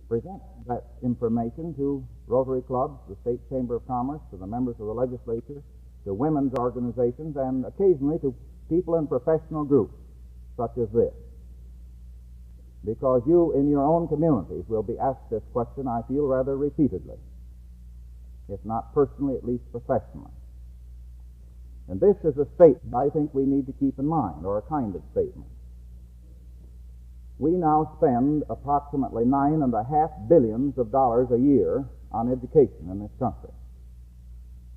present that information to Rotary clubs, the State Chamber of Commerce, to the members of the legislature, to women's organizations, and occasionally to people in professional groups such as this. Because you in your own communities will be asked this question, I feel, rather repeatedly, if not personally, at least professionally. And this is a statement I think we need to keep in mind, or a kind of statement. We now spend approximately $9.5 billion a year on education in this country.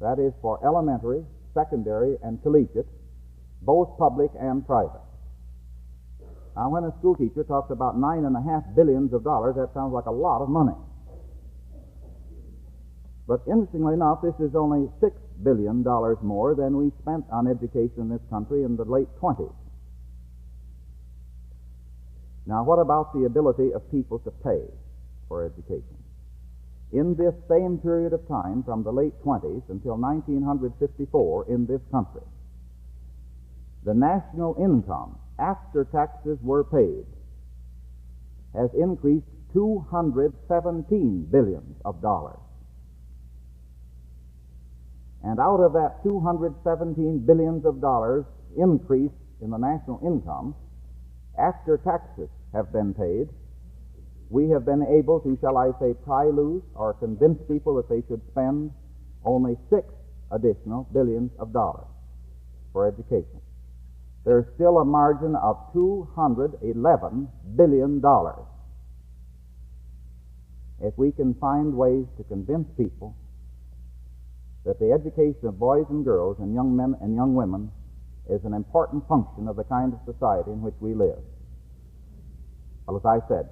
That is for elementary, secondary, and collegiate, both public and private. Now, when a school teacher talks about $9.5 billion, that sounds like a lot of money. But interestingly enough, this is only $6 billion more than we spent on education in this country in the late 20s. Now, what about the ability of people to pay for education? In this same period of time, from the late 20s until 1954 in this country, the national income, after taxes were paid, has increased $217 billion. And out of that $217 billion increase in the national income, after taxes have been paid, we have been able to, shall I say, pry loose or convince people that they should spend only $6 additional billions for education. There's still a margin of $211 billion. If we can find ways to convince people that the education of boys and girls and young men and young women is an important function of the kind of society in which we live. Well, as I said,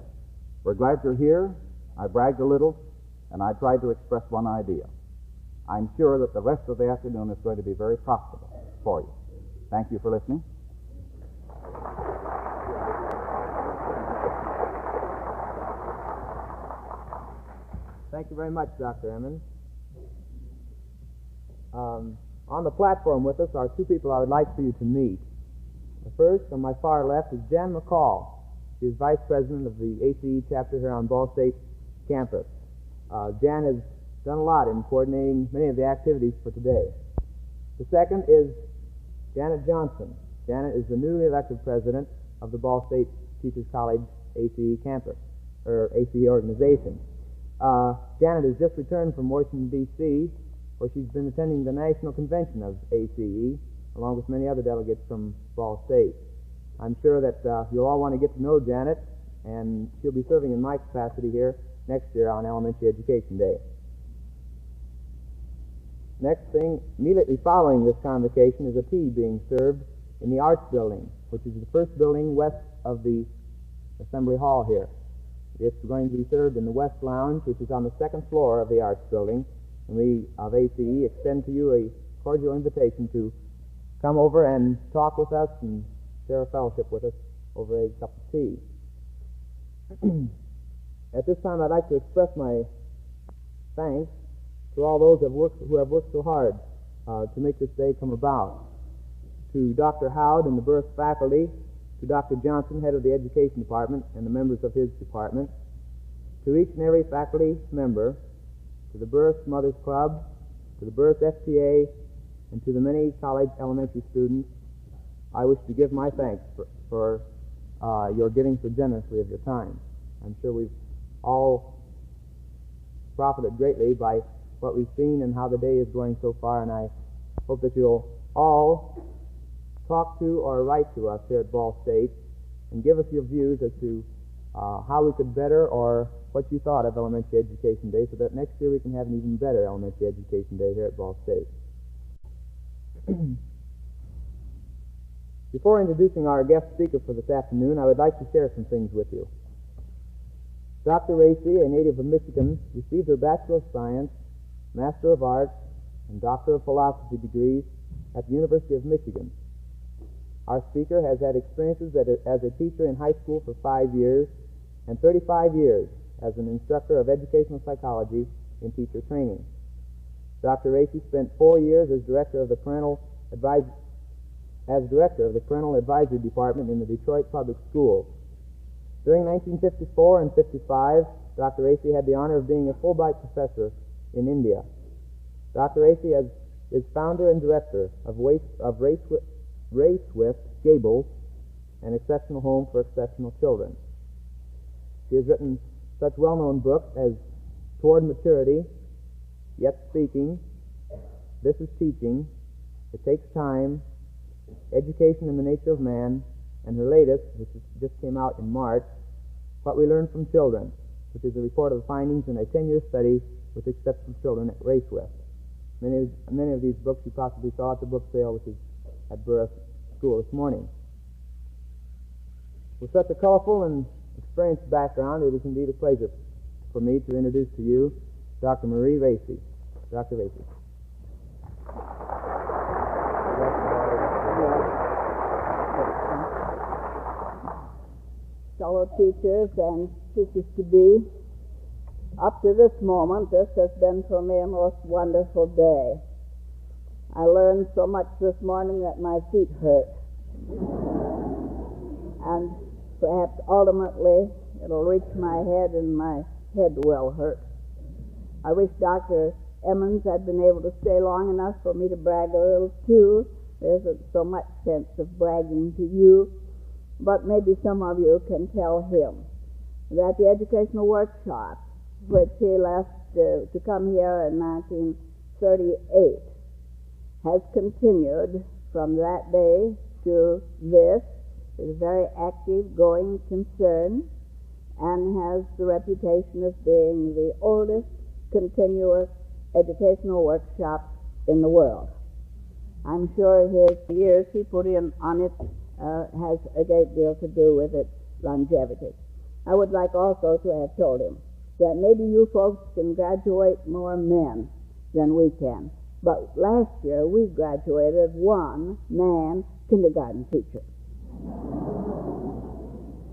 we're glad you're here. I bragged a little, and I tried to express one idea. I'm sure that the rest of the afternoon is going to be very profitable for you. Thank you for listening. Thank you very much, Dr. Emmons. On the platform with us are two people I would like for you to meet. The first, on my far left, is Jan McCall. She is Vice President of the ACE chapter here on Ball State campus. Jan has done a lot in coordinating many of the activities for today. The second is Janet Johnson. Janet is the newly elected president of the Ball State Teachers College ACE campus, or ACE organization. Janet has just returned from Washington, D.C., where she's been attending the National Convention of ACE, along with many other delegates from Ball State. I'm sure that you'll all want to get to know Janet, and she'll be serving in my capacity here next year on Elementary Education Day. Next thing, immediately following this convocation, is a tea being served in the Arts Building, which is the first building west of the Assembly Hall here. It's going to be served in the West Lounge, which is on the second floor of the Arts Building, and we of ACE extend to you a cordial invitation to come over and talk with us and share a fellowship with us over a cup of tea. At this time, I'd like to express my thanks to all those who have worked so hard to make this day come about. To Dr. Howd and the birth faculty, to Dr. Johnson, head of the Education Department, and the members of his department, to each and every faculty member, to the Birth Mothers Club, to the Birth FTA, and to the many college elementary students, I wish to give my thanks for your giving so generously of your time. I'm sure we've all profited greatly by what we've seen and how the day is going so far, and I hope that you'll all talk to or write to us here at Ball State and give us your views as to how we could better or what you thought of Elementary Education Day, so that next year we can have an even better Elementary Education Day here at Ball State. Before introducing our guest speaker for this afternoon, I would like to share some things with you. Dr. Racy, a native of Michigan, received her Bachelor of Science, Master of Arts, and Doctor of Philosophy degrees at the University of Michigan. Our speaker has had experiences as a teacher in high school for 5 years and 35 years as an instructor of educational psychology in teacher training. Dr. Racy spent 4 years as director of the Parental Advisory Department in the Detroit Public Schools. During 1954 and 55, Dr. Acey had the honor of being a Fulbright professor in India. Dr. Acey is founder and director of Ray Swift Gables, an exceptional home for exceptional children. She has written such well-known books as Toward Maturity, Yet Speaking, This is Teaching, It Takes Time, Education and the Nature of Man, and her latest, which just came out in March, What We Learn from Children, which is a report of the findings in a 10-year study with exceptional children at Ray Swift. Many of these books you possibly saw at the book sale, which is at Burris School this morning. With such a colorful and experienced background, it is indeed a pleasure for me to introduce to you Dr. Marie Acey. Dr. Acey. Fellow teachers and teachers-to-be, up to this moment, this has been for me a most wonderful day. I learned so much this morning that my feet hurt. And perhaps ultimately it'll reach my head and my head will hurt. I wish Dr. Emmons had been able to stay long enough for me to brag a little too. There isn't so much sense of bragging to you, but maybe some of you can tell him that the educational workshop, which he left to come here in 1938, has continued from that day to this. Is a very active, going concern, and has the reputation of being the oldest continuous educational workshop in the world. I'm sure his years he put in on it has a great deal to do with its longevity. I would like also to have told him that maybe you folks can graduate more men than we can, but last year we graduated one man kindergarten teacher.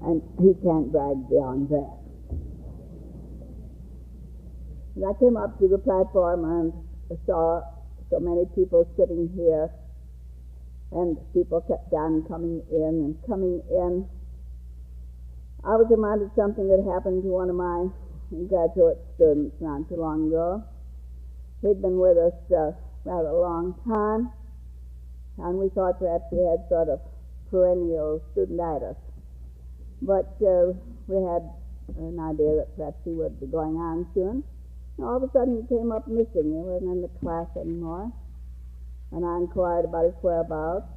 And he can't brag beyond that. And I came up to the platform and saw so many people sitting here, and people kept on coming in and coming in. I was reminded of something that happened to one of my graduate students not too long ago. He'd been with us rather a long time, and we thought perhaps he had sort of perennial studentitis. But we had an idea that perhaps he would be going on soon. And all of a sudden he came up missing. He wasn't in the class anymore. And I inquired about his whereabouts.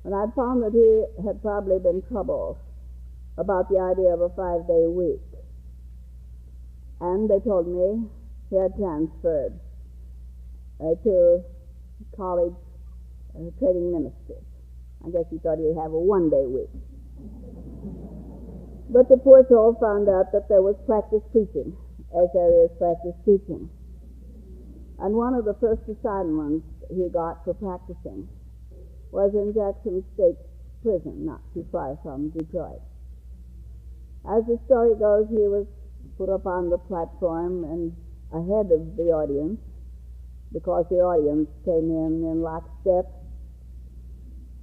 And I found that he had probably been troubled about the idea of a 5-day week. And they told me he had transferred to college training ministry. I guess he thought he'd have a 1-day week. But the poor soul found out that there was practice preaching, as there is practice teaching. And one of the first assignments he got for practicing was in Jackson State Prison, not too far from Detroit. As the story goes, he was put up on the platform and ahead of the audience, because the audience came in lockstep,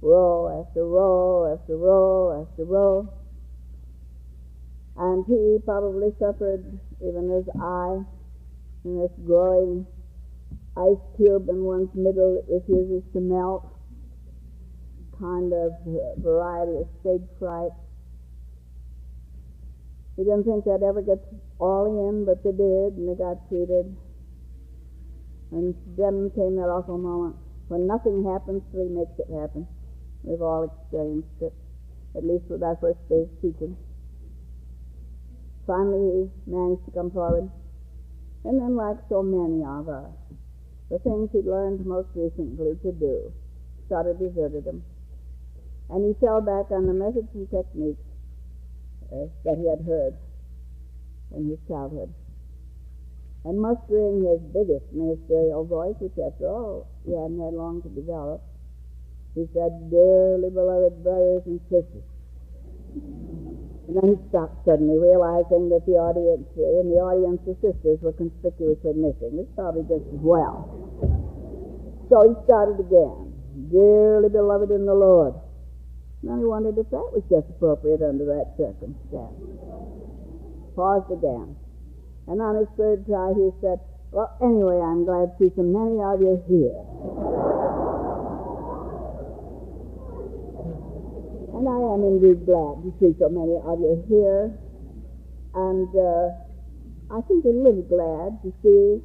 row after row after row after row. And he probably suffered even his eye in this growing ice cube in one's middle that refuses to melt, kind of variety of stage fright. He didn't think they'd ever get all in, but they did, and they got treated. And then came that awful moment when nothing happens till he makes it happen. We've all experienced it, at least with our first day's teaching. Finally, he managed to come forward. And then, like so many of us, the things he'd learned most recently to do sort of deserted him. And he fell back on the methods and techniques that he had heard in his childhood. And mustering his biggest ministerial voice, which after all he hadn't had long to develop, he said, "Dearly beloved brothers and sisters." And then he stopped suddenly, realizing that in the audience the sisters were conspicuously missing. It's probably just as well. So he started again, "Dearly beloved in the Lord." And then he wondered if that was just appropriate under that circumstance. paused again. And on his third try, he said, "Well, anyway, I'm glad to see so many of you here." And I am indeed glad to see so many of you here. And I think a little glad to see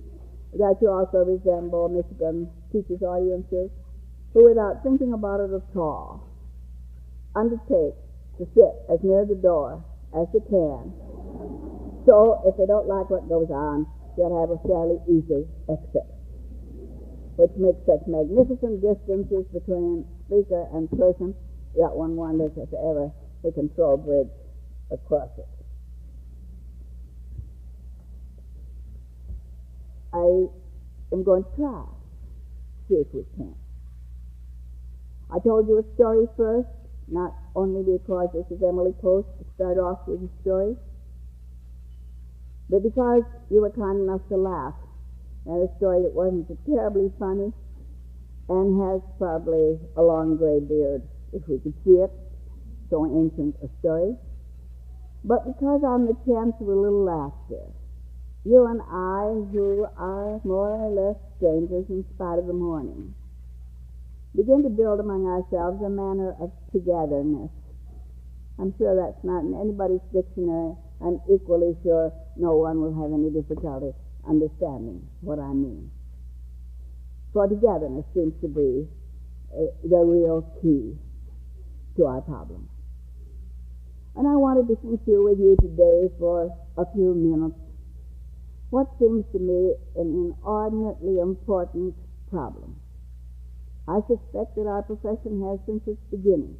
that you also resemble Michigan teachers' audiences who, without thinking about it at all, undertake to sit as near the door as they can. So if they don't like what goes on, they'll have a fairly easy exit, which makes such magnificent distances between speaker and person that one wonders if ever they can throw a bridge across it. I am going to try, see if we can. I told you a story first, not only because this is Emily Post to start off with a story, but because you were kind enough to laugh at a story that wasn't so terribly funny and has probably a long gray beard, if we could see it, so ancient a story, but because on the chance of a little laughter, you and I, who are more or less strangers in spite of the morning, begin to build among ourselves a manner of togetherness. I'm sure that's not in anybody's dictionary. I'm equally sure no one will have any difficulty understanding what I mean. For togetherness seems to be the real key to our problem. And I wanted to pursue with you today for a few minutes what seems to me an inordinately important problem. I suspect that our profession has, since its beginning,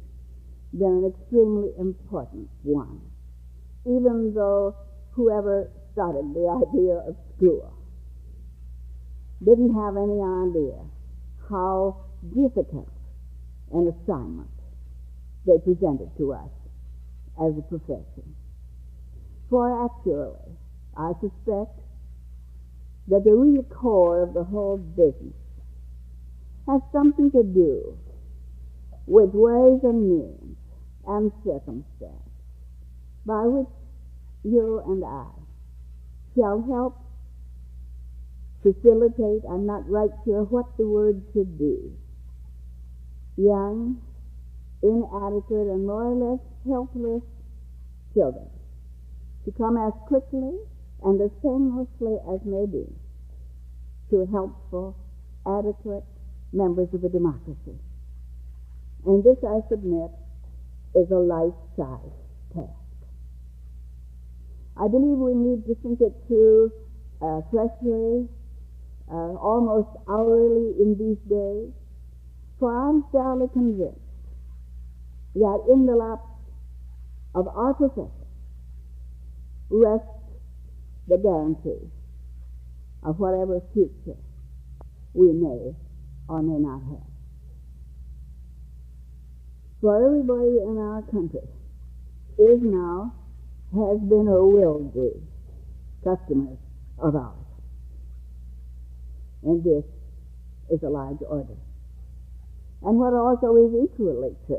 been an extremely important one, even though whoever started the idea of school didn't have any idea how difficult an assignment they presented to us as a profession. For actually, I suspect that the real core of the whole business has something to do with ways and means and circumstance by which you and I shall help facilitate, I'm not right sure what the word should be, young, inadequate, and more or less helpless children to come as quickly and as painlessly as may be to helpful, adequate members of a democracy. And this, I submit, is a life-size task. I believe we need to think it through freshly, almost hourly in these days, for I'm thoroughly convinced that in the lap of our profession rests the guarantee of whatever future we may or may not have. For everybody in our country is now, has been or will be customers of ours. And this is a large order. And what also is equally true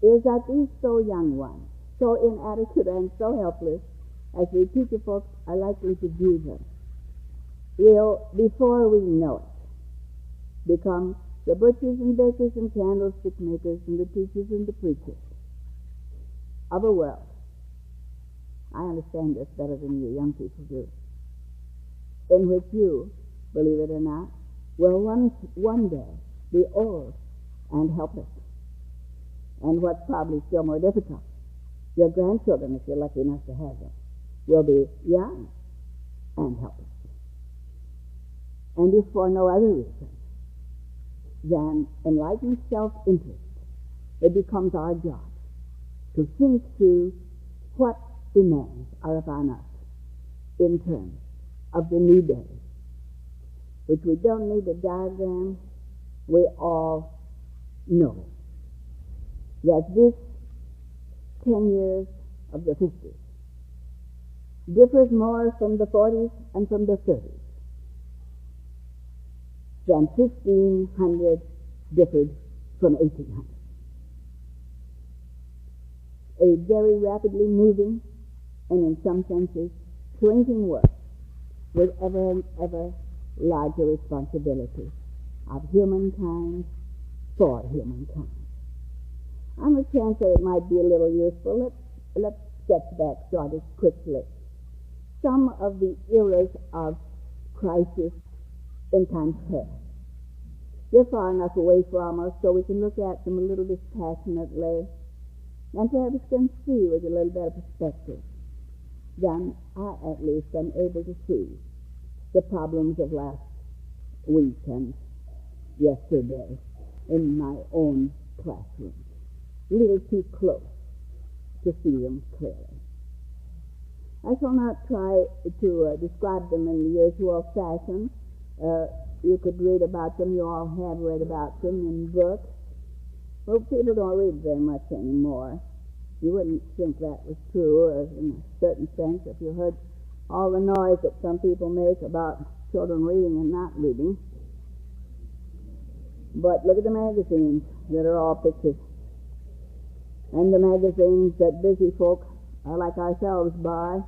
is that these so young ones, so inadequate and so helpless as the teacher folks are likely to view them, will, before we know it, become the butchers and bakers and candlestick makers and the teachers and the preachers of a world. I understand this better than you young people do, in which you, believe it or not, will one day be old and helpless. And what's probably still more difficult, your grandchildren, if you're lucky enough to have them, will be young and helpless. And if for no other reason than enlightened self-interest, it becomes our job to think through what demands are upon us in terms of the new day, which we don't need a diagram. We all know that this 10 years of the 50s differs more from the 40s and from the 30s than 1500 differed from 1800. A very rapidly moving, and in some senses shrinking work with ever and ever larger responsibility of humankind for humankind. On the chance that it might be a little useful, let's sketch back sort of quickly some of the eras of crisis in times past. They're far enough away from us so we can look at them a little dispassionately and perhaps can see with a little better perspective than I at least am able to see the problems of last week and yesterday in my own classroom. A little too close to see them clearly. I shall not try to describe them in the usual fashion. You could read about them. You all have read about them in books. Well, people don't read very much anymore. You wouldn't think that was true, or in a certain sense, if you heard all the noise that some people make about children reading and not reading. But look at the magazines that are all pictures. And the magazines that busy folk like ourselves buy,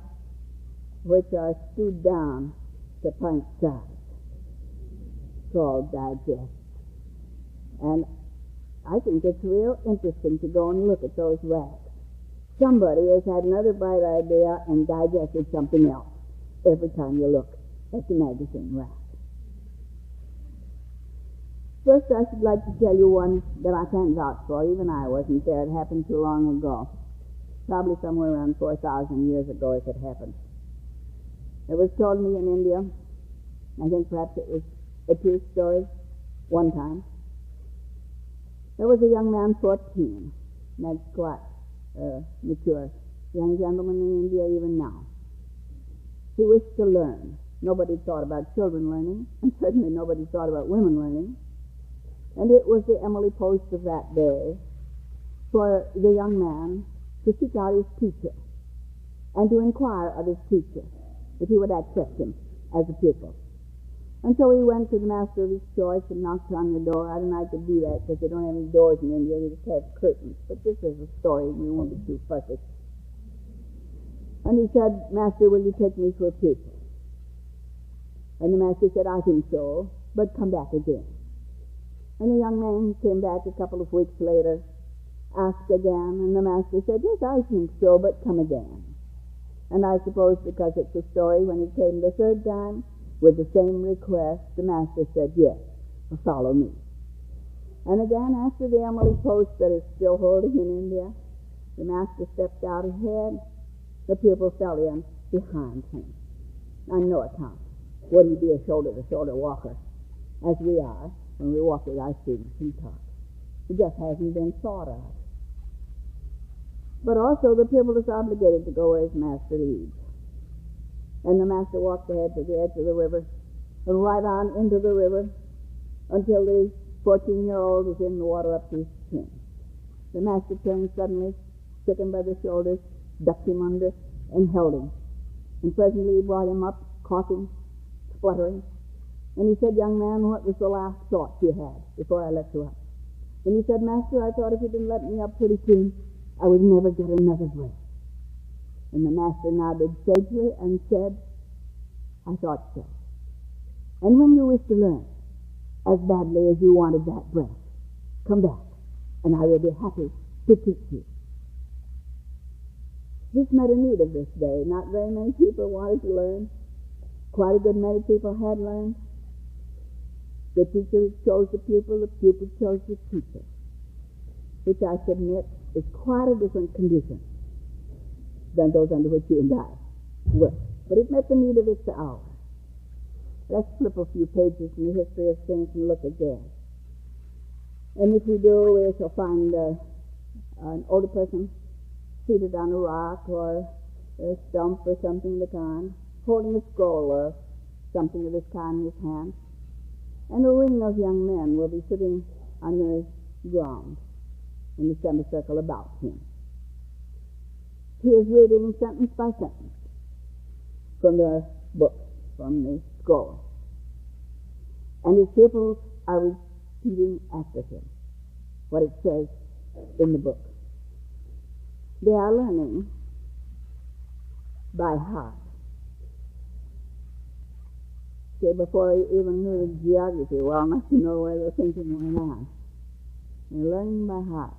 which are stewed down to pint size, called Digest. And I think it's real interesting to go and look at those racks. Somebody has had another bright idea and digested something else every time you look at the magazine rack. First, I should like to tell you one that I can't vouch for. Even I wasn't there. It happened too long ago. Probably somewhere around 4,000 years ago if it happened. It was told me in India. I think perhaps it was a true story one time. There was a young man, 14, that's quite mature young gentleman in India even now. He wished to learn. Nobody thought about children learning, and certainly nobody thought about women learning. And it was the Emily Post of that day for the young man to seek out his teacher and to inquire of his teacher if he would accept him as a pupil. And so he went to the master of his choice and knocked on the door. I don't know if I could do that because they don't have any doors in India. They just have curtains. But this is a story, and we won't be too fussy. And he said, "Master, will you take me for a pupil?" And the master said, "I think so, but come back again." And the young man came back a couple of weeks later, asked again, and the master said, "Yes, I think so, but come again." And I suppose because it's a story, when he came the third time with the same request, the master said, "Yes, follow me." And again, after the Emily Post that is still holding in India, the master stepped out ahead, the pupil fell in behind him. On no account would he be a shoulder-to-shoulder walker, as we are when we walk with our students and talk. It just hasn't been thought of. But also the pupil is obligated to go where his master leads. And the master walked ahead to the edge of the river and right on into the river until the 14-year-old was in the water up to his chin. The master turned suddenly, took him by the shoulders, ducked him under, and held him. And presently he brought him up, coughing, spluttering. And he said, "Young man, what was the last thought you had before I let you up?" And he said, "Master, I thought if you didn't let me up pretty soon, I would never get another breath." And the master nodded sagely and said, "I thought so. And when you wish to learn as badly as you wanted that breath, come back, and I will be happy to teach you." This met a need of this day. Not very many people wanted to learn. Quite a good many people had learned. The teacher chose the pupil chose the teacher, which I submit is quite a different condition than those under which you and I work. But it met the need of its hour. Let's flip a few pages in the history of things and look again. And if we do, we shall find an older person seated on a rock or a stump or something of the kind, holding a scroll or something of this kind in his hand. And a ring of young men will be sitting on the ground in the semicircle about him. He is reading sentence by sentence from the book, from the scroll. And his pupils are repeating after him what it says in the book. They are learning by heart. Okay, before I even knew the geography well enough to know where the thinking went on. You're learning by heart.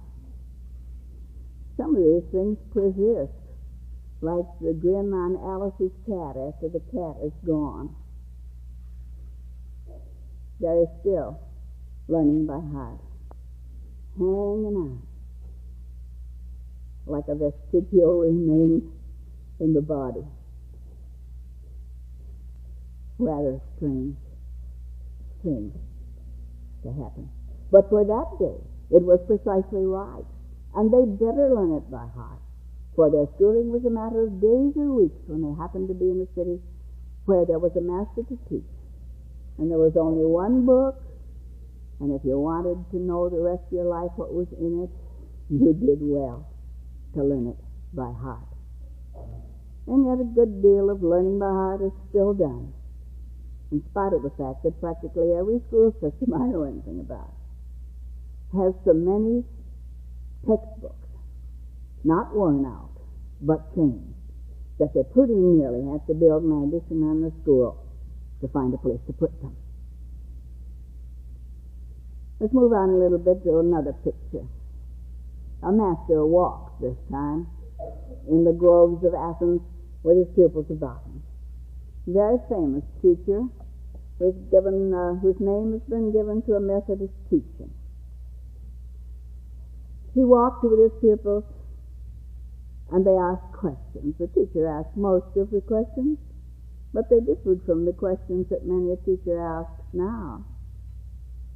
Some of these things persist, like the grin on Alice's cat after the cat is gone. There is still learning by heart, hanging on, like a vestigial remains in the body. Rather strange things to happen. But for that day, it was precisely right. And they'd better learn it by heart. For their schooling was a matter of days or weeks when they happened to be in a city where there was a master to teach. And there was only one book, and if you wanted to know the rest of your life what was in it, you did well to learn it by heart. And yet a good deal of learning by heart is still done, in spite of the fact that practically every school system I know anything about has so many textbooks, not worn out, but changed, that they pretty nearly have to build an addition on the school to find a place to put them. Let's move on a little bit to another picture. A master walks this time in the groves of Athens with his pupils about him. A very famous teacher whose name has been given to a Methodist teaching. He walked with his pupils, and they asked questions. The teacher asked most of the questions, but they differed from the questions that many a teacher asks now,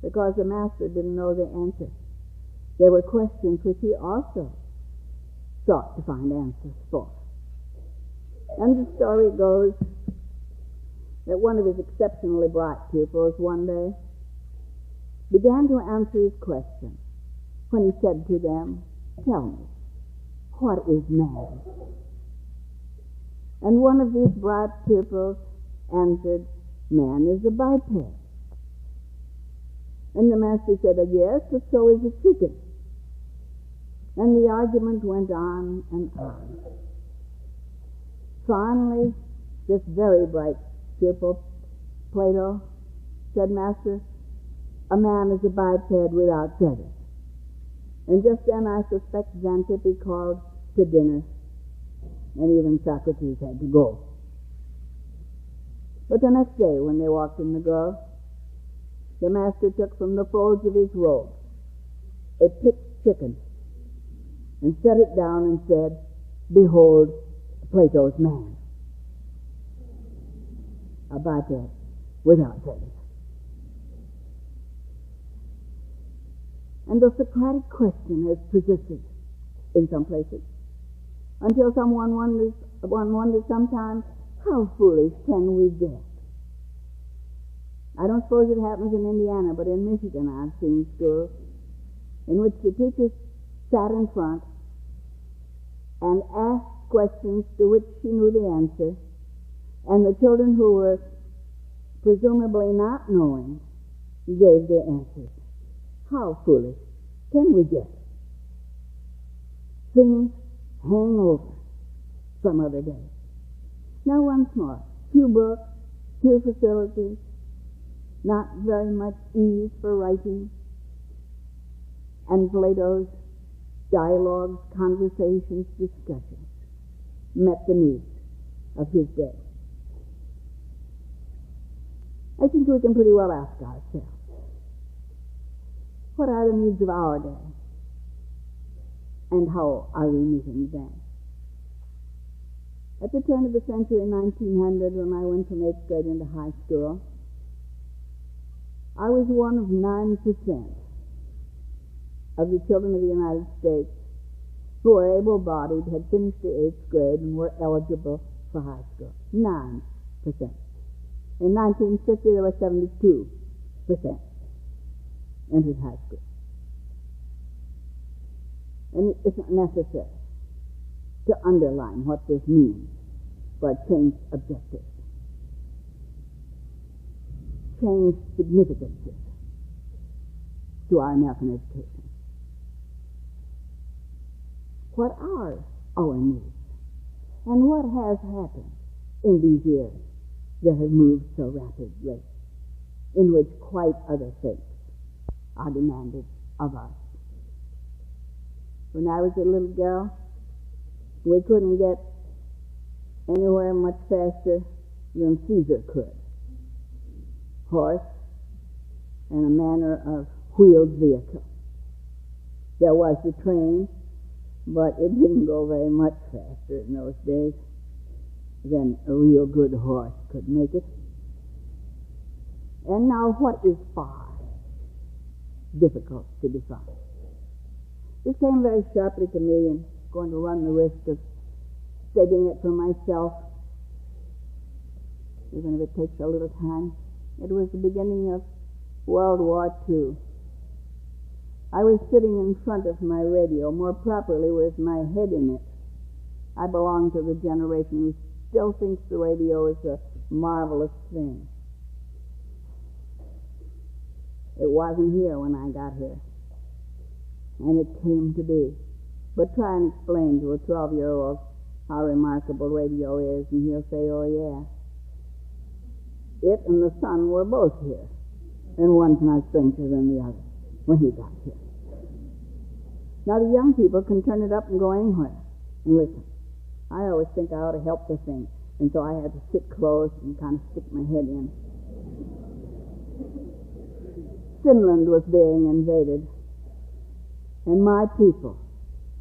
because the master didn't know the answer. There were questions which he also sought to find answers for. And the story goes that one of his exceptionally bright pupils one day began to answer his question when he said to them, "Tell me, what is man?" And one of these bright pupils answered, "Man is a biped." And the master said, "Yes, but so is a chicken." And the argument went on and on. Finally, this very bright pupil, Plato, said, "Master, a man is a biped without feathers." And just then I suspect Xantippe called to dinner, and even Socrates had to go. But the next day, when they walked in the grove, the master took from the folds of his robe a picked chicken and set it down and said, "Behold Plato's man, a biped without feathers." And the Socratic question has persisted in some places until one wonders sometimes, how foolish can we get? I don't suppose it happens in Indiana, but in Michigan I've seen schools in which the teacher sat in front and asked questions to which she knew the answer, and the children who were presumably not knowing gave their answers. How foolish can we get? Things hang over some other day. Now once more, few books, few facilities, not very much ease for writing, and Plato's dialogues, conversations, discussions met the needs of his day. I think we can pretty well ask ourselves, what are the needs of our day? And how are we meeting them? At the turn of the century, 1900, when I went from 8th grade into high school, I was one of 9% of the children of the United States who were able-bodied, had finished the 8th grade, and were eligible for high school. 9%. In 1950, there were 72% entered high school. And it isn't necessary to underline what this means for changed objectives, changed significances to our American education. What are our needs? And what has happened in these years that have moved so rapidly, in which quite other things are demanded of us? When I was a little girl, we couldn't get anywhere much faster than Caesar could. Horse and a manner of wheeled vehicle. There was the train, but it didn't go very much faster in those days than a real good horse could make it. And now what is far difficult to define? This came very sharply to me, and I'm going to run the risk of stating it for myself, even if it takes a little time. It was the beginning of World War II. I was sitting in front of my radio, more properly with my head in it. I belong to the generation who still thinks the radio is a marvelous thing. It wasn't here when I got here, and it came to be. But try and explain to a 12-year-old how remarkable radio is, and he'll say, oh yeah. It and the sun were both here, and one's not stranger than the other when he got here. Now the young people can turn it up and go anywhere and listen. I always think I ought to help the thing, and so I had to sit close and kind of stick my head in. Finland was being invaded, and my people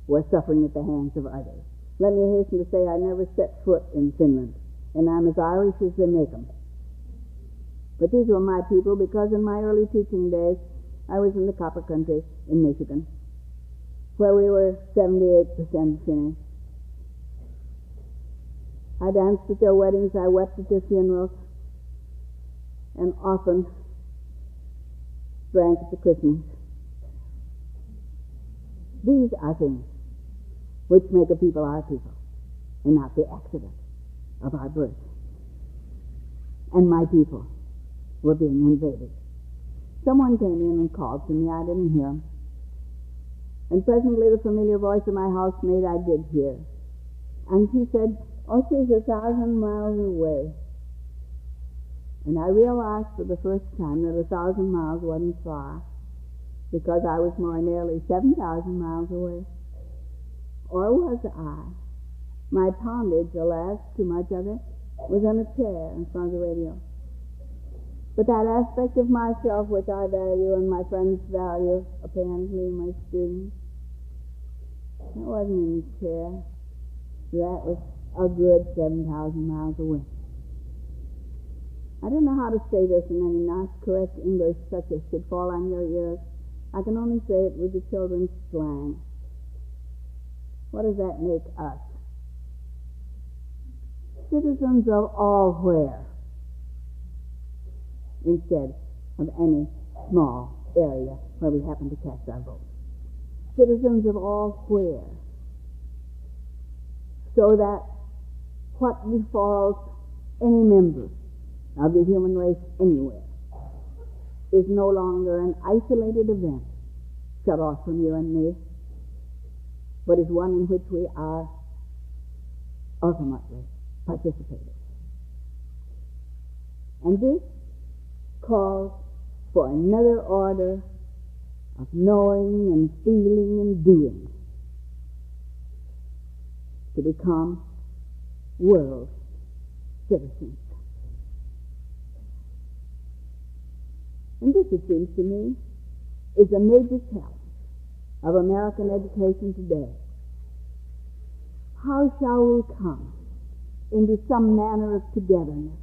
were suffering at the hands of others. Let me hasten to say I never set foot in Finland, and I'm as Irish as they make 'em. But these were my people because in my early teaching days, I was in the copper country in Michigan, where we were 78% Finnish. I danced at their weddings, I wept at their funerals, and often drank at the christenings. These are things which make a people our people, and not the accident of our birth. And my people were being invaded. Someone came in and called to me. I didn't hear him. And presently the familiar voice of my housemaid I did hear. And she said, oh, she's 1,000 miles away. And I realized for the first time that 1,000 miles wasn't far, because I was more nearly 7,000 miles away. Or was I? My poundage, alas, too much of it, was in a chair in front of the radio. But that aspect of myself which I value and my friends value, apparently my students, that wasn't in the chair. That was a good 7,000 miles away. I don't know how to say this in any nice, correct English such as should fall on your ears. I can only say it with the children's slang. What does that make us? Citizens of all where, instead of any small area where we happen to cast our vote. Citizens of all where, so that what befalls any member of the human race anywhere is no longer an isolated event shut off from you and me, but is one in which we are ultimately participating. And this calls for another order of knowing and feeling and doing to become world citizens. And this, it seems to me, is a major challenge of American education today. How shall we come into some manner of togetherness?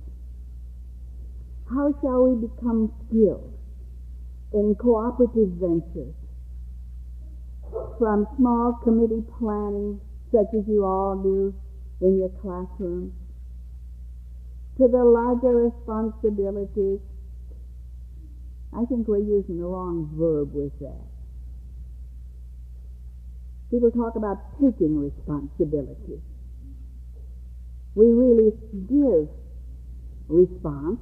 How shall we become skilled in cooperative ventures, from small committee planning, such as you all do in your classrooms, to the larger responsibilities? I think we're using the wrong verb with that. People talk about taking responsibility. We really give response,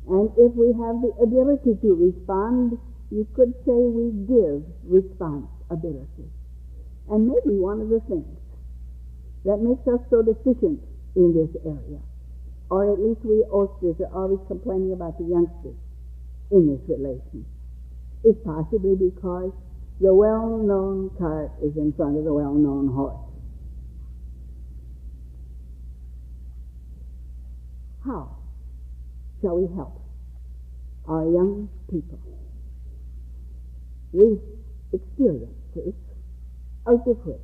and if we have the ability to respond, you could say we give responsibility. And maybe one of the things that makes us so deficient in this area. Or at least we oldsters are always complaining about the youngsters in this relation. Is possibly because the well-known cart is in front of the well-known horse. How shall we help our young people with experiences out of which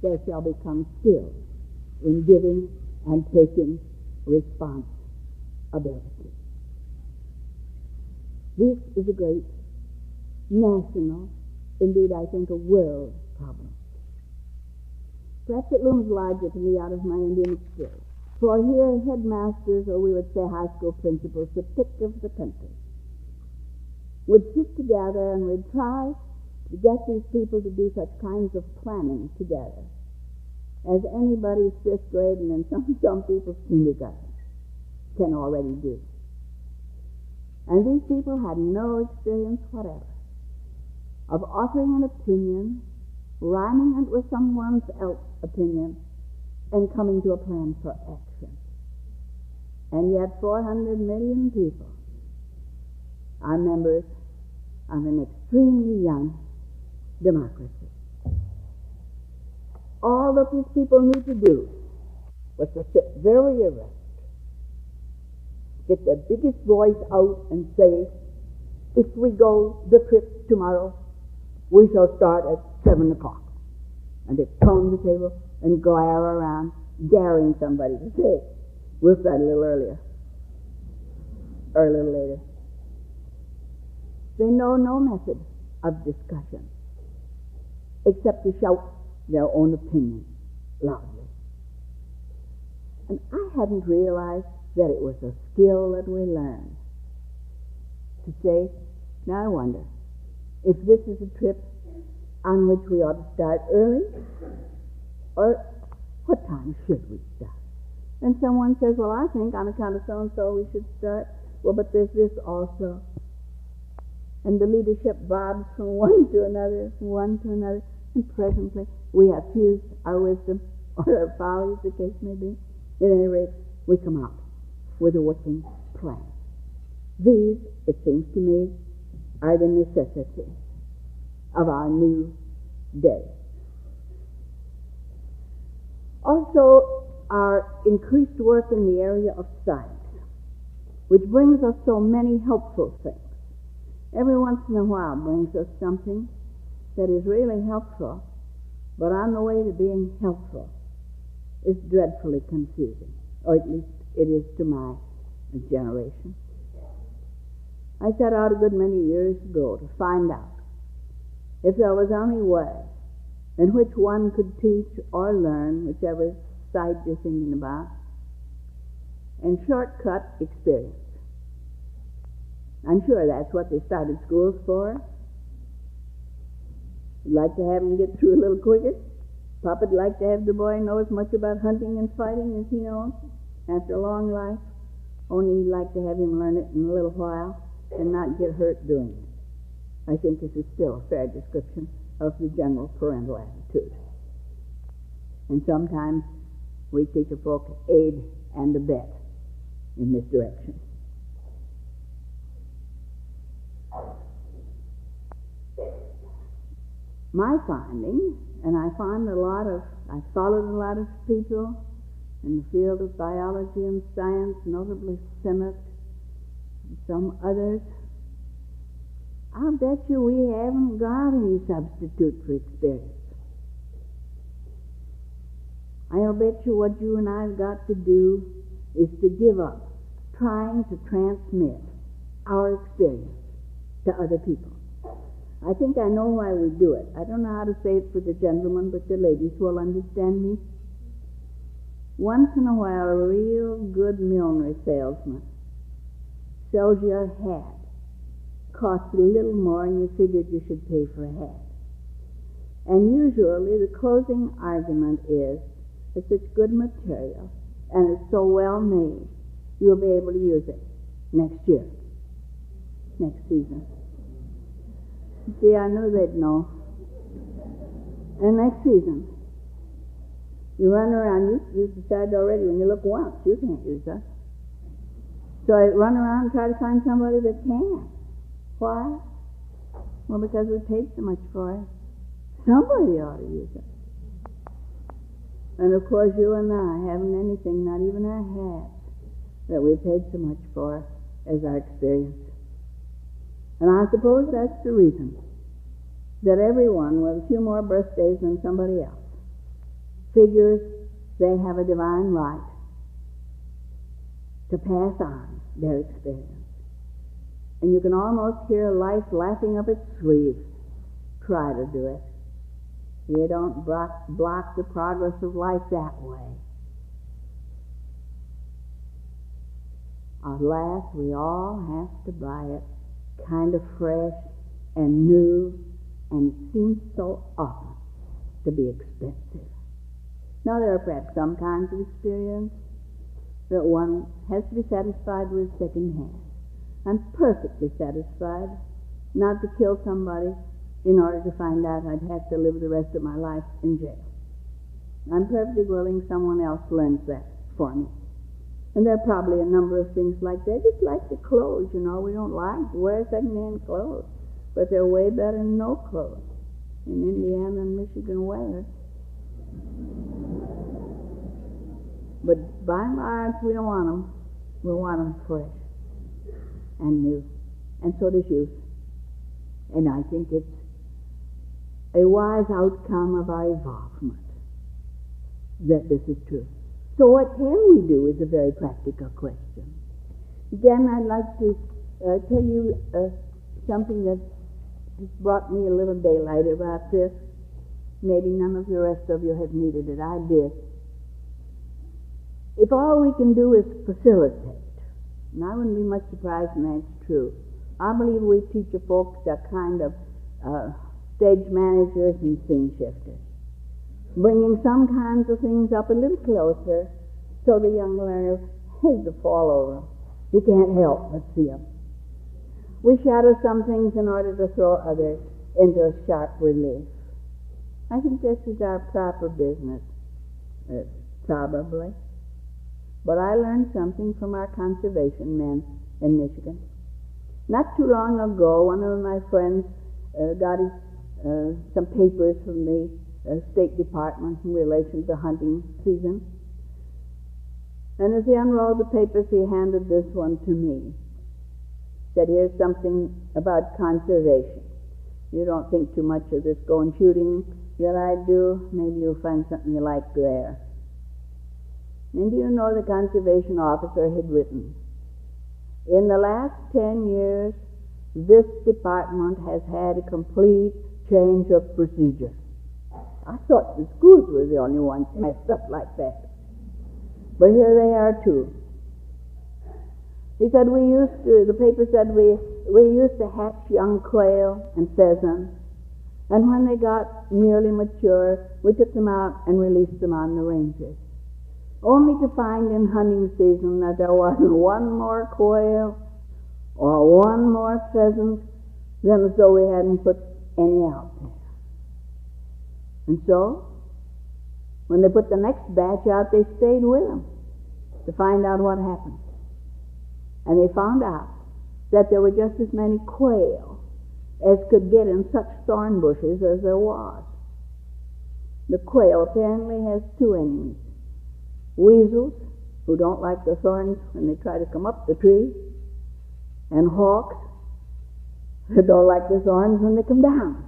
they shall become skilled in giving and taking responsibility? This is a great national, indeed I think a world problem. Perhaps it looms larger to me out of my Indian experience. For here headmasters, or we would say high school principals, the pick of the country, would sit together and would try to get these people to do such kinds of planning together as anybody's fifth grade and in some people's kindergarten can already do. And these people had no experience whatever of offering an opinion, rhyming it with someone else's opinion, and coming to a plan for action. And yet 400 million people are members of an extremely young democracy. All that these people knew to do was to sit very erect, get their biggest voice out and say, if we go the trip tomorrow, we shall start at 7 o'clock. And they pound the table and glare around, daring somebody to say, we'll start a little earlier or a little later. They know no method of discussion except to shout their own opinion loudly. And I hadn't realized that it was a skill that we learned to say, now I wonder if this is a trip on which we ought to start early, or what time should we start? And someone says, well, I think on account of so-and-so we should start. Well, but there's this also. And the leadership bobs from one to another, and presently we have fused our wisdom or our folly, as the case may be. At any rate, we come out with a working plan. These, it seems to me, are the necessity of our new day. Also, our increased work in the area of science, which brings us so many helpful things. Every once in a while brings us something that is really helpful, but on the way to being helpful is dreadfully confusing, or at least it is to my generation. I set out a good many years ago to find out if there was any way in which one could teach or learn, whichever side you're thinking about, and shortcut experience. I'm sure that's what they started schools for. You'd like to have him get through a little quicker. Papa'd like to have the boy know as much about hunting and fighting as he knows after a long life, only he'd like to have him learn it in a little while and not get hurt doing it. I think this is still a fair description of the general parental attitude. And sometimes we teach a folk aid and abet in this direction. My finding, and I followed a lot of people in the field of biology and science, notably Simmett and some others. I'll bet you we haven't got any substitute for experience. I'll bet you what you and I have got to do is to give up trying to transmit our experience to other people. I think I know why we do it. I don't know how to say it for the gentlemen, but the ladies will understand me. Once in a while, a real good millinery salesman sells you a hat. Costs a little more than you figured you should pay for a hat. And usually the closing argument is that it's good material and it's so well made, you'll be able to use it next year, next season. See, I knew they'd know. And next season, You run around, you've decided already when you look once, you can't use us. So I run around and try to find somebody that can. Why? Well, because we paid so much for it. Somebody ought to use it. And of course you and I haven't anything, not even our hats, that we paid so much for as our experience. And I suppose that's the reason that everyone with a few more birthdays than somebody else figures they have a divine right to pass on their experience. And you can almost hear life laughing up its sleeves. Try to do it. You don't block the progress of life that way. Alas, we all have to buy it kind of fresh and new, and it seems so often to be expensive. Now, there are perhaps some kinds of experience that one has to be satisfied with secondhand. I'm perfectly satisfied not to kill somebody in order to find out I'd have to live the rest of my life in jail. I'm perfectly willing someone else learns that for me. And there are probably a number of things like that, just like the clothes, you know. We don't like to wear second-hand clothes, but they're way better than no clothes in Indiana and Michigan weather. But by and large, we don't want them. We want them fresh and new. And so does youth. And I think it's a wise outcome of our evolvement that this is true. So what can we do is a very practical question. Again, I'd like to tell you something that just brought me a little daylight about this. Maybe none of the rest of you have needed it. I did. If all we can do is facilitate, and I wouldn't be much surprised when that's true, I believe we teacher folks are kind of stage managers and scene shifters, bringing some kinds of things up a little closer so the young learner has to fall over. He can't help but see them. We shadow some things in order to throw others into a sharp relief. I think this is our proper business, probably. But I learned something from our conservation men in Michigan. Not too long ago, one of my friends got some papers from the State Department in relation to the hunting season. And as he unrolled the papers, he handed this one to me. Said, here's something about conservation. You don't think too much of this going shooting that I do. Maybe you'll find something you like there. And do you know the conservation officer had written, in the last 10 years, this department has had a complete change of procedure. I thought the schools were the only ones messed up like that. But here they are too. He said the paper said we used to hatch young quail and pheasants, and when they got nearly mature, we took them out and released them on the ranges, only to find in hunting season that there wasn't one more quail or one more pheasant than as though we hadn't put any out there. And so, when they put the next batch out, they stayed with them to find out what happened. And they found out that there were just as many quail as could get in such thorn bushes as there was. The quail apparently has two enemies. Weasels, who don't like the thorns when they try to come up the tree, and hawks, who don't like the thorns when they come down.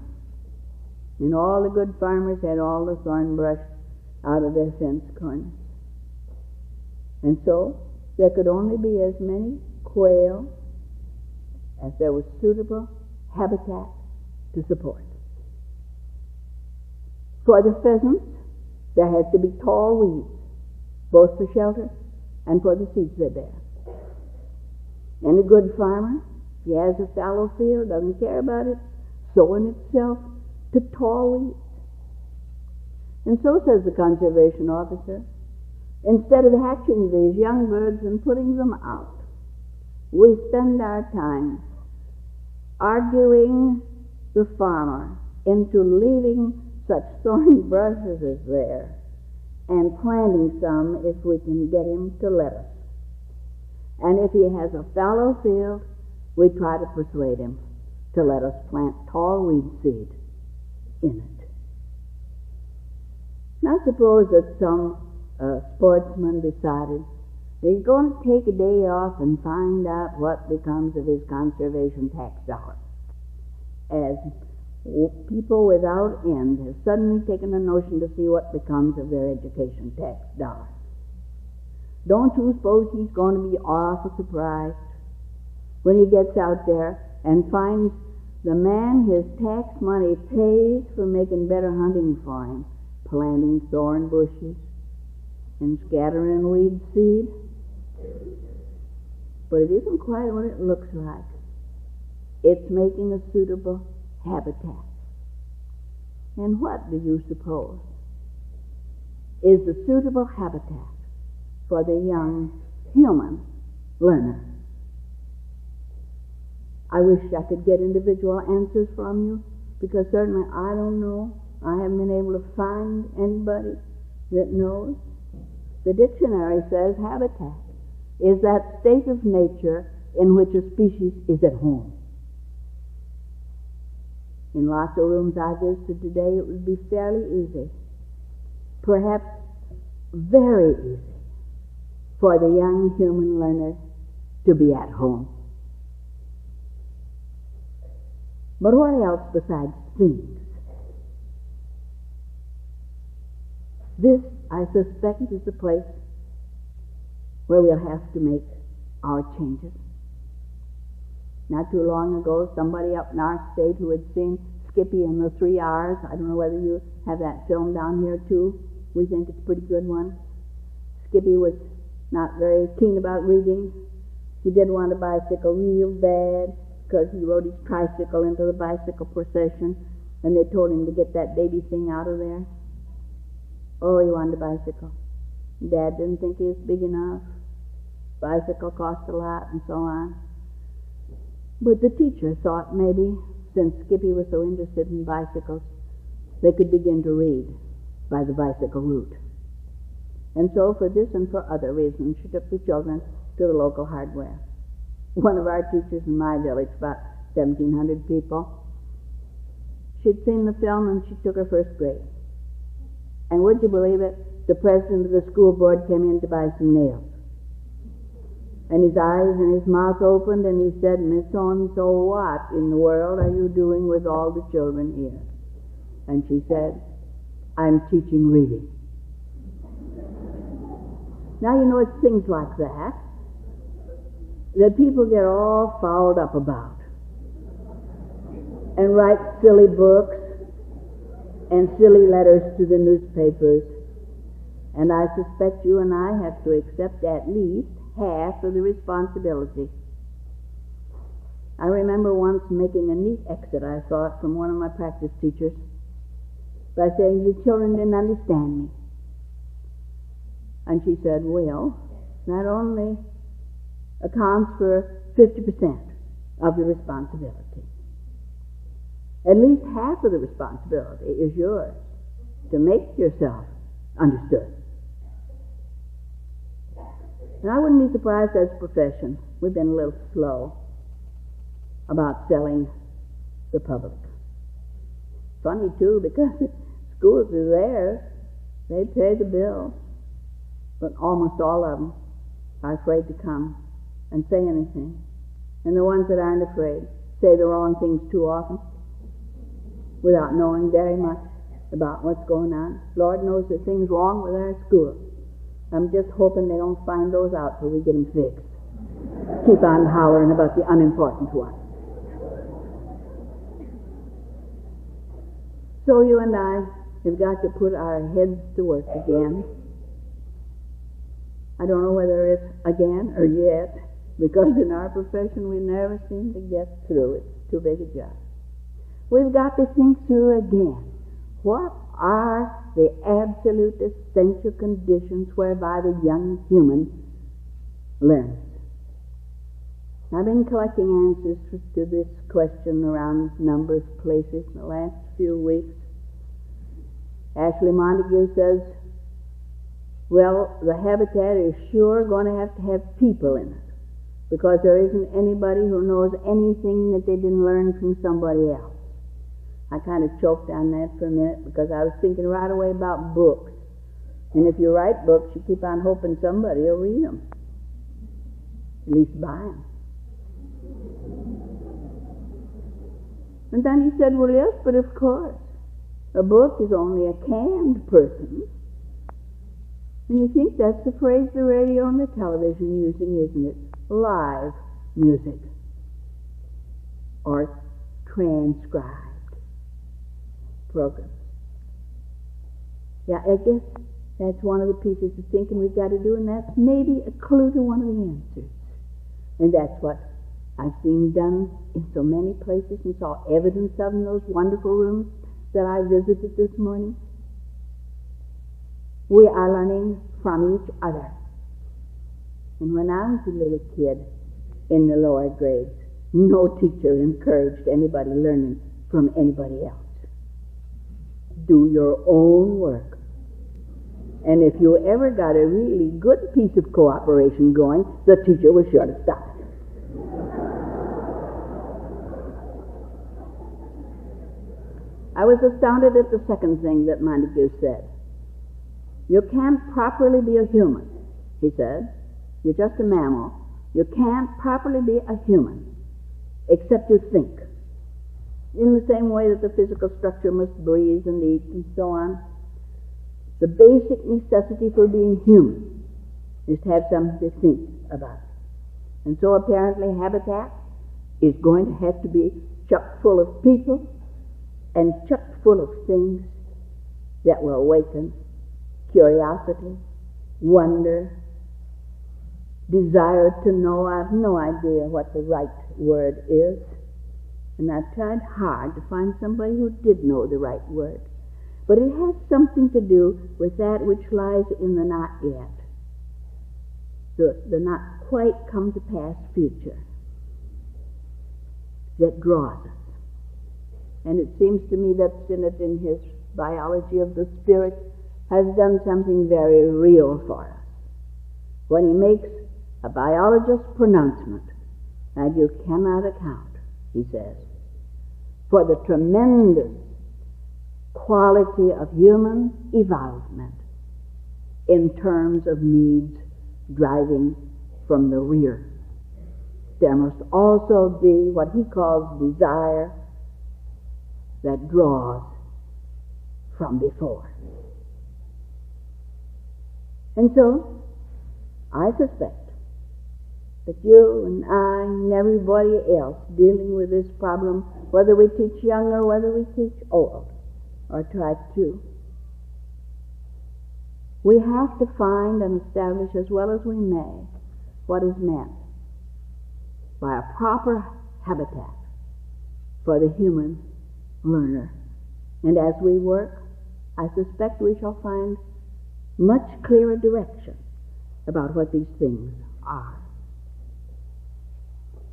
And all the good farmers had all the thorn brush out of their fence corners. And so, there could only be as many quail as there was suitable habitat to support. For the pheasants, there had to be tall weeds, both for shelter and for the seeds they bear. And a good farmer, if he has a fallow field, doesn't care about it sowing itself to tall weeds. And so says the conservation officer, instead of hatching these young birds and putting them out, we spend our time arguing the farmer into leaving such thorny brushes as there and planting some if we can get him to let us. And if he has a fallow field, we try to persuade him to let us plant tall weed seed in it. Now suppose that some sportsman decided he's going to take a day off and find out what becomes of his conservation tax dollar. As people without end have suddenly taken a notion to see what becomes of their education tax dollar. Don't you suppose he's going to be awful surprised when he gets out there and finds the man his tax money pays for making better hunting for him, planting thorn bushes and scattering weed seed? But it isn't quite what it looks like. It's making a suitable habitat. And what do you suppose is the suitable habitat for the young human learner? I wish I could get individual answers from you, because certainly I don't know. I haven't been able to find anybody that knows. The dictionary says habitat is that state of nature in which a species is at home. In lots of rooms I visited today, it would be fairly easy, perhaps very easy, for the young human learner to be at home. But what else besides things? This, I suspect, is the place where we'll have to make our changes. Not too long ago, somebody up in our state who had seen Skippy and the 3 R's, I don't know whether you have that film down here too. We think it's a pretty good one. Skippy was not very keen about reading. He did want a bicycle real bad, because he rode his tricycle into the bicycle procession, and they told him to get that baby thing out of there. Oh, he wanted a bicycle. Dad didn't think he was big enough. Bicycle cost a lot, and so on. But the teacher thought maybe, since Skippy was so interested in bicycles, they could begin to read by the bicycle route. And so, for this and for other reasons, she took the children to the local hardware. One of our teachers in my village, about 1,700 people, she'd seen the film and she took her first grade. And would you believe it, the president of the school board came in to buy some nails. And his eyes and his mouth opened and he said, "Miss So-and-so, what in the world are you doing with all the children here?" And she said, "I'm teaching reading." Now, you know, it's things like that people get all fouled up about and write silly books and silly letters to the newspapers. And I suspect you and I have to accept at least half of the responsibility. I remember once making a neat exit, I thought, from one of my practice teachers by saying, "The children didn't understand me." And she said, "Well, that only accounts for 50% of the responsibility. At least half of the responsibility is yours to make yourself understood." And I wouldn't be surprised as a profession, we've been a little slow about selling the public. Funny, too, because schools are there, they pay the bill, but almost all of them are afraid to come and say anything. And the ones that aren't afraid say the wrong things too often without knowing very much about what's going on. Lord knows there's things wrong with our schools. I'm just hoping they don't find those out till we get them fixed. Keep on hollering about the unimportant ones. So you and I have got to put our heads to work again. I don't know whether it's again or yet, because in our profession we never seem to get through. It's too big a job. We've got to think through again. What are the absolute essential conditions whereby the young human learns? I've been collecting answers to this question around numbers, places in the last few weeks. Ashley Montague says Well, the habitat is sure going to have people in it, because there isn't anybody who knows anything that they didn't learn from somebody else. I kind of choked on that for a minute because I was thinking right away about books. And if you write books, you keep on hoping somebody will read them, at least buy them. And then he said, well, yes, but of course, a book is only a canned person. And you think that's the phrase the radio and the television using, isn't it? Live music. Or transcribed programs. Yeah, I guess that's one of the pieces of thinking we've got to do, and that's maybe a clue to one of the answers. And that's what I've seen done in so many places and saw evidence of in those wonderful rooms that I visited this morning. We are learning from each other. And when I was a little kid in the lower grades, no teacher encouraged anybody learning from anybody else. Do your own work. And if you ever got a really good piece of cooperation going, the teacher was sure to stop it. I was astounded at the second thing that Montague said. You can't properly be a human, he said. You're just a mammal. You can't properly be a human except to think. In the same way that the physical structure must breathe and eat and so on, the basic necessity for being human is to have something to think about. And so apparently habitat is going to have to be chock full of people and chock full of things that will awaken curiosity, wonder, desire to know. I have no idea what the right word is, and I've tried hard to find somebody who did know the right word. But it has something to do with that which lies in the not yet, the not quite come to pass future that draws us. And it seems to me that Sinnott, in his biology of the spirit, has done something very real for us when he makes a biologist's pronouncement that you cannot account, he says, for the tremendous quality of human evolvement in terms of needs driving from the rear. There must also be what he calls desire that draws from before. And so, I suspect that you and I and everybody else dealing with this problem, whether we teach young or whether we teach old, or try to, we have to find and establish as well as we may what is meant by a proper habitat for the human learner. And as we work, I suspect we shall find much clearer direction about what these things are.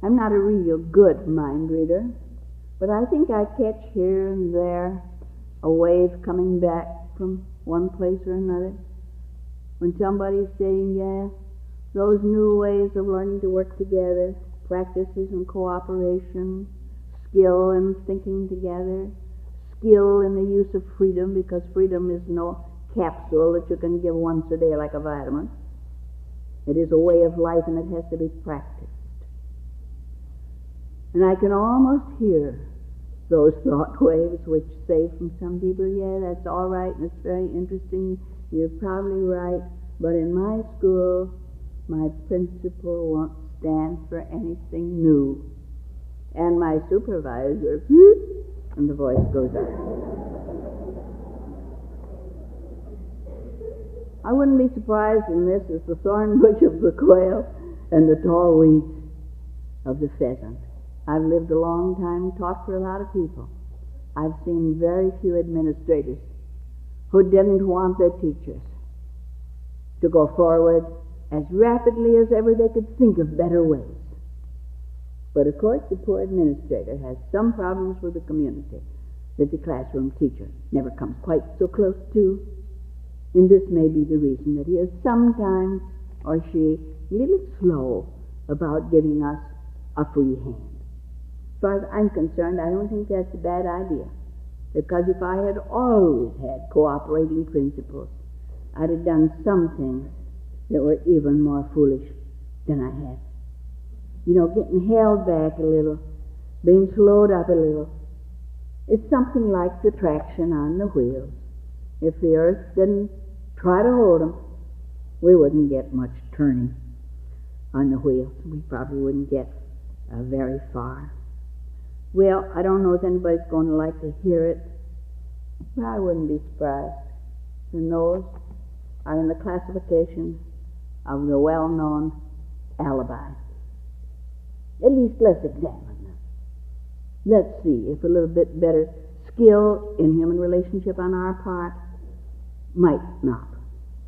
I'm not a real good mind reader, but I think I catch here and there a wave coming back from one place or another when somebody's saying, yeah, those new ways of learning to work together, practices in cooperation, skill in thinking together, skill in the use of freedom, because freedom is no capsule that you can give once a day like a vitamin. It is a way of life, and it has to be practiced. And I can almost hear those thought waves which say from some people, yeah, that's all right, and it's very interesting, you're probably right, but in my school, my principal won't stand for anything new. And my supervisor, and the voice goes on. I wouldn't be surprised in this as the thorn bush of the quail and the tall weeds of the pheasant. I've lived a long time, taught for a lot of people. I've seen very few administrators who didn't want their teachers to go forward as rapidly as ever they could think of better ways. But of course, the poor administrator has some problems with the community that the classroom teacher never comes quite so close to. And this may be the reason that he is sometimes, or she, a little slow about giving us a free hand. As far as I'm concerned, I don't think that's a bad idea. Because if I had always had cooperating principles, I'd have done some things that were even more foolish than I have. You know, getting held back a little, being slowed up a little. It's something like the traction on the wheels. If the earth didn't try to hold them, we wouldn't get much turning on the wheels. We probably wouldn't get very far. Well, I don't know if anybody's going to like to hear it, but I wouldn't be surprised. And those are in the classification of the well-known alibi. At least let's examine them. Let's see if a little bit better skill in human relationship on our part might not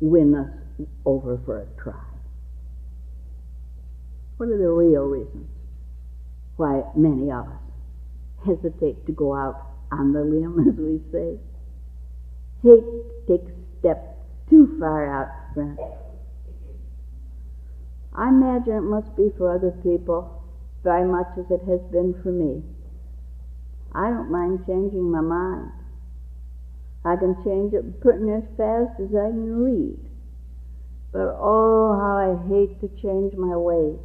win us over for a try. What are the real reasons why many of us hesitate to go out on the limb, as we say? Take a step too far out front. I imagine it must be for other people very much as it has been for me. I don't mind changing my mind. I can change it pretty as fast as I can read. But oh, how I hate to change my ways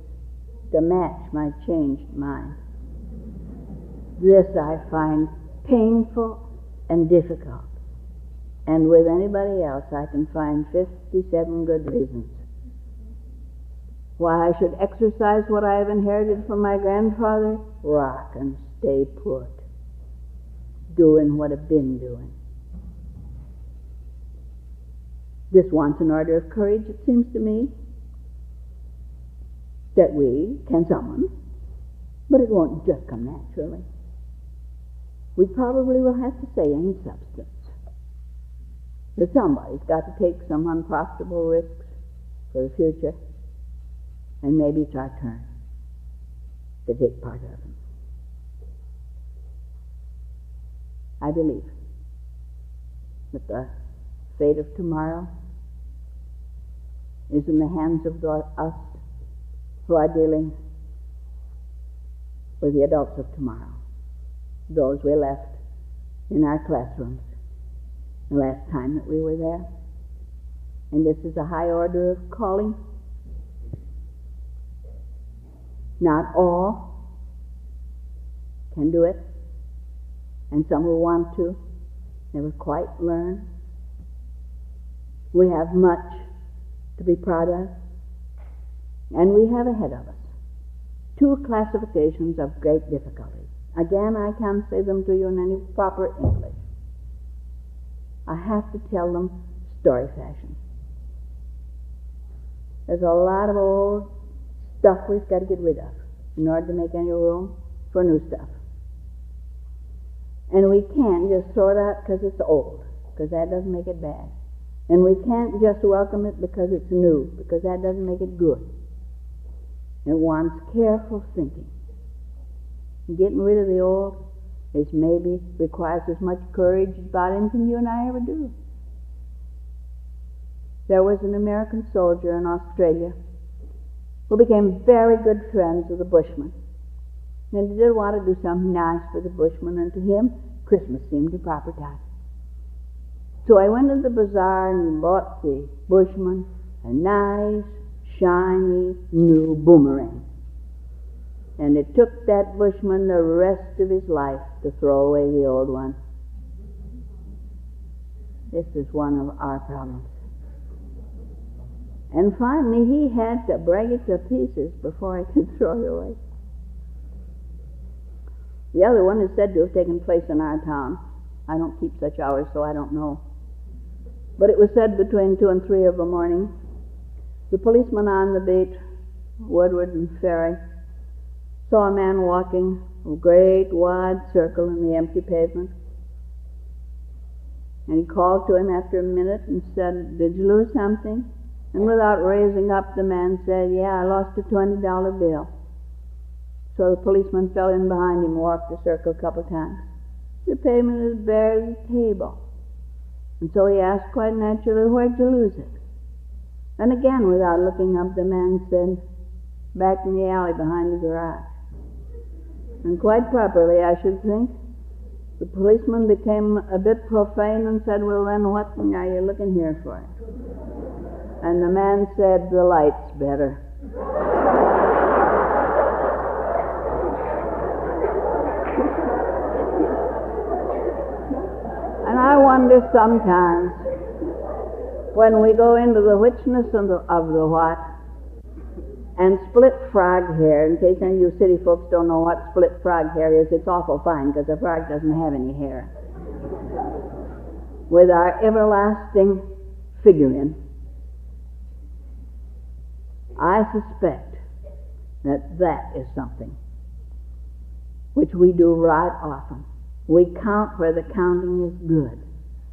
to match my changed mind. This I find painful and difficult. And with anybody else, I can find 57 good reasons why I should exercise what I have inherited from my grandfather, rock and stay put, doing what I've been doing. This wants an order of courage, it seems to me, that we can summon, but it won't just come naturally. We probably will have to say in substance that somebody's got to take some unprofitable risks for the future, and maybe it's our turn to take part of them. I believe that the fate of tomorrow is in the hands of us who are dealing with the adults of tomorrow, those we left in our classrooms the last time that we were there. And this is a high order of calling. Not all can do it, and some who want to never quite learn. We have much to be proud of, and we have ahead of us two classifications of great difficulty. Again, I can't say them to you in any proper English. I have to tell them story fashion. There's a lot of old stuff we've got to get rid of in order to make any room for new stuff. And we can't just throw it out because it's old, because that doesn't make it bad. And we can't just welcome it because it's new, because that doesn't make it good. It wants careful thinking. Getting rid of the old is maybe requires as much courage as about anything you and I ever do. There was an American soldier in Australia who became very good friends with the Bushmen. And he did want to do something nice for the Bushmen, and to him, Christmas seemed the proper time. So I went to the bazaar and bought the Bushman a nice, shiny, new boomerang. And it took that Bushman the rest of his life to throw away the old one. This is one of our problems. And finally, he had to break it to pieces before I could throw it away. The other one is said to have taken place in our town. I don't keep such hours, so I don't know. But it was said between 2 and 3 of the morning, the policeman on the beat, Woodward and Ferry, saw a man walking a great wide circle in the empty pavement. And he called to him after a minute and said, "Did you lose something?" And without raising up, the man said, "Yeah, I lost a $20 bill." So the policeman fell in behind him, walked the circle a couple times. The pavement is bare as a table. And so he asked quite naturally, where'd you lose it? And again, without looking up, the man said, back in the alley behind the garage. And quite properly, I should think. The policeman became a bit profane and said, well, then what are you looking here for? And the man said, the light's better. And I wonder sometimes, when we go into the whichness of the what, and split frog hair, in case any of you city folks don't know what split frog hair is, it's awful fine, because a frog doesn't have any hair. With our everlasting figurine, I suspect that that is something which we do right often. We count where the counting is good.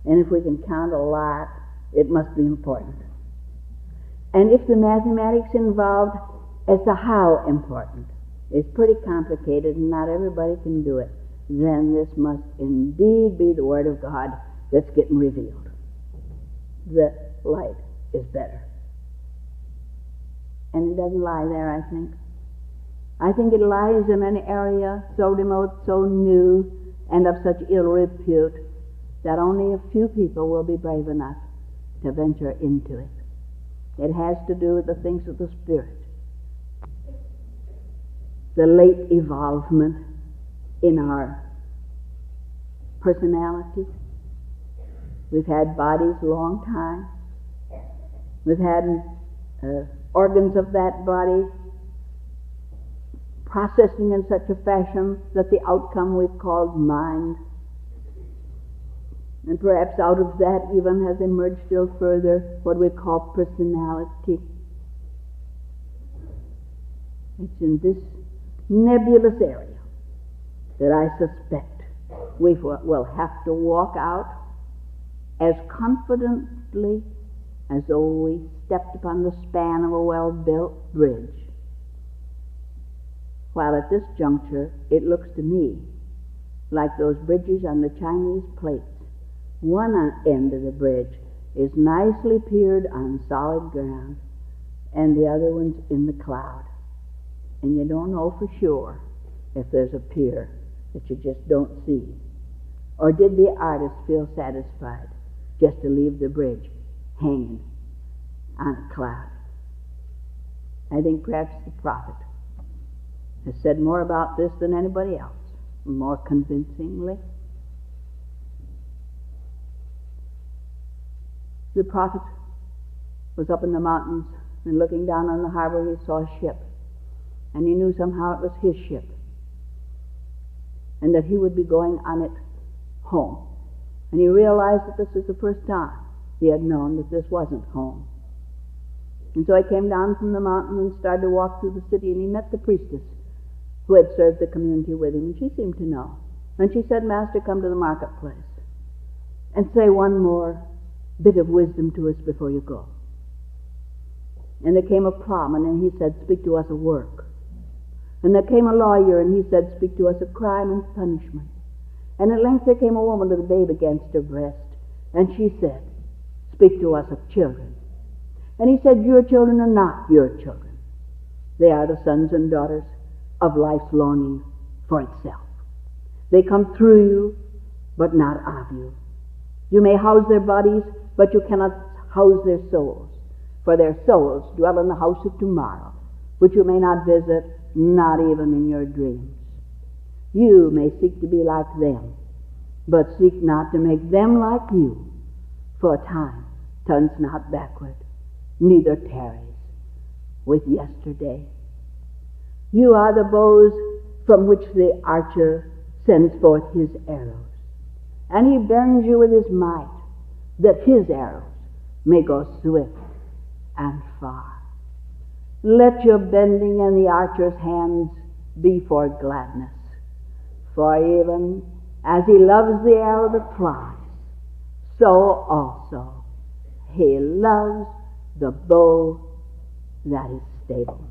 And if we can count a lot, it must be important. And if the mathematics involved as to how important is pretty complicated and not everybody can do it, then this must indeed be the Word of God that's getting revealed. The light is better. And it doesn't lie there, I think. I think it lies in an area so remote, so new, and of such ill repute that only a few people will be brave enough to venture into it. It has to do with the things of the Spirit, the late evolvement in our personality. We've had bodies a long time. We've had organs of that body processing in such a fashion that the outcome we've called mind. And perhaps out of that even has emerged still further what we call personality. It's in this nebulous area that I suspect we will have to walk out as confidently as though we stepped upon the span of a well-built bridge. While at this juncture, it looks to me like those bridges on the Chinese plates. One end of the bridge is nicely piered on solid ground, and the other one's in the cloud. And you don't know for sure if there's a pier that you just don't see. Or did the artist feel satisfied just to leave the bridge hanging on a cloud? I think perhaps the prophet has said more about this than anybody else, more convincingly. The prophet was up in the mountains, and looking down on the harbor, he saw a ship, and he knew somehow it was his ship, and that he would be going on it home. And he realized that this was the first time he had known that this wasn't home. And so he came down from the mountain and started to walk through the city, and he met the priestess who had served the community with him, and she seemed to know. And she said, Master, come to the marketplace and say one more bit of wisdom to us before you go. And there came a plowman, and he said, speak to us of work. And there came a lawyer, and he said, speak to us of crime and punishment. And at length there came a woman with a babe against her breast, and she said, speak to us of children. And he said, your children are not your children. They are the sons and daughters of life's longing for itself. They come through you, but not of you. You may house their bodies, but you cannot house their souls. For their souls dwell in the house of tomorrow, which you may not visit, not even in your dreams. You may seek to be like them, but seek not to make them like you, for time turns not backward, neither tarries with yesterday. You are the bows from which the archer sends forth his arrows, and he bends you with his might, that his arrows may go swift and far. Let your bending in the archer's hands be for gladness, for even as he loves the arrow that flies, so also he loves the bow that is stable.